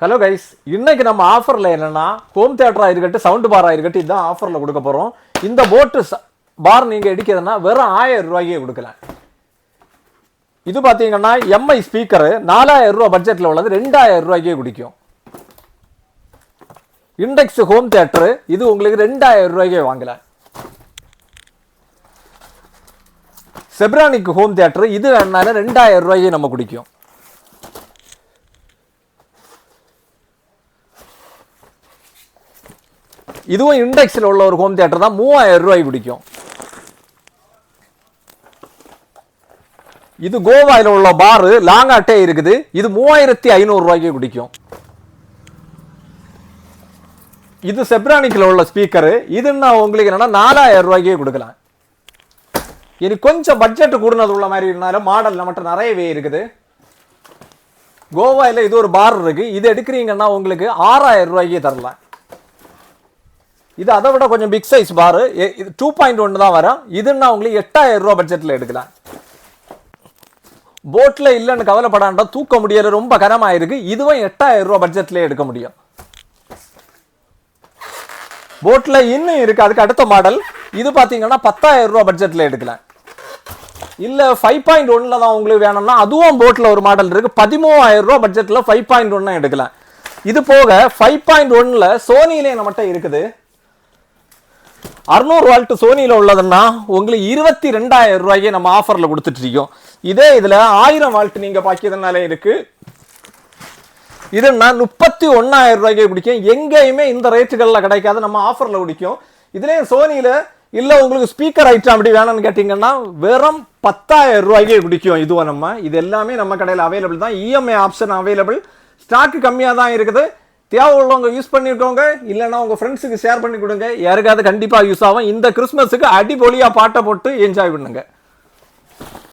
Hello guys, இன்னைக்கு நம்ம ஆஃபரில் என்னென்னா ஹோம் தியேட்டராக இருக்கட்டும், சவுண்டு பாராக இருக்கட்டும், இதுதான் ஆஃபரில் கொடுக்க போகிறோம். இந்த போட்டு பார் நீங்கள் எடுக்கிறதுனா வெறும் 1000 ரூபாய்க்கே கொடுக்கலாம். இது பார்த்தீங்கன்னா எம்ஐ ஸ்பீக்கரு 4000 ரூபா பட்ஜெட்டில் உள்ளது 2000 ரூபாய்க்கே குடிக்கும். இண்டெக்ஸ் ஹோம் தியேட்டரு இது உங்களுக்கு 2000 ரூபாய்க்கே வாங்கலாம். செப்ரானிக் ஹோம் தியேட்டரு இது வேணாலும் 2000 ரூபாய்க்கே நம்ம குடிக்கும். இதுவும் இண்டெக்ஸில் உள்ள ஒரு ஹோம் தியேட்டர் தான், 3000 ரூபாய்க்கு குடிக்கும். இது கோவாயில் உள்ள பாரு லாங்காட்டே இருக்குது, இது 3500 ரூபாய்க்கு குடிக்கும். இது செப்ரானிக்கில் உள்ள ஸ்பீக்கரு, இதுன்னா உங்களுக்கு என்னன்னா 4000 ரூபாய்க்கே கொடுக்கலாம். இனி கொஞ்சம் பட்ஜெட் கூடுனது உள்ள மாதிரி இருந்தாலும் மாடல் நம்மகிட்ட நிறையவே இருக்குது. கோவாயில் இது ஒரு பார் இருக்கு, இது எடுக்கிறீங்கன்னா உங்களுக்கு 6000 ரூபாய்க்கே தரலாம். இது அதை விட கொஞ்சம் பிக் சைஸ் பாரு, இது 2.1 தான் வரும். இதுன்னா உங்களுக்கு 8000 ரூபா பட்ஜெட்டில் எடுக்கலாம். போட்டில் இல்லைன்னு கவலைப்படாண்டா, தூக்க முடியல, ரொம்ப கனமாக இருக்கு. இதுவும் 8000 ரூபா பட்ஜெட்லேயே எடுக்க முடியும். போட்டில் இன்னும் இருக்கு, அதுக்கு அடுத்த மாடல். இது பார்த்தீங்கன்னா 10000 ரூபா பட்ஜெட்டில் எடுக்கலாம். இல்லை 5.1 தான் உங்களுக்கு வேணும்னா அதுவும் போட்டில் ஒரு மாடல் இருக்கு, 13000 ரூபா பட்ஜெட்டில் 5.1 எடுக்கலாம். இது போக 5.1ல சோனியிலே நம்மகிட்ட இருக்குது. 600 வால்ட் சோனியில் உள்ளதுன்னா உங்களுக்கு 22000 ரூபாய்க்கு நம்ம ஆஃபரில் கொடுத்துட்டு இருக்கோம். இதே இதில் 1000 வால்ட் நீங்கள் பாக்கியதுனாலே இருக்கு, இதுன்னா 31000 ரூபாய்க்கு குடிக்கும். எங்கேயுமே இந்த ரேட்டுகளில் கிடைக்காது, நம்ம ஆஃபரில் குடிக்கும். இதுலேயே சோனியில் இல்லை உங்களுக்கு ஸ்பீக்கர் ஐட்டம் அப்படி வேணும்னு கேட்டிங்கன்னா வெறும் 10000 ரூபாய்க்கே குடிக்கும். இதுவும் இது எல்லாமே நம்ம கடையில் அவைலபிள் தான். இஎம்ஐ ஆப்ஷன் அவைலபிள், ஸ்டாக்கு கம்மியாக தான் இருக்குது. தேவை உள்ளவங்க யூஸ் பண்ணிக்கோங்க, இல்லைன்னா உங்க ஃப்ரெண்ட்ஸுக்கு ஷேர் பண்ணி கொடுங்க. யாருக்காவது கண்டிப்பாக யூஸ் ஆகும். இந்த கிறிஸ்மஸுக்கு அடிபொலியாக பாட்டை போட்டு என்ஜாய் பண்ணுங்க.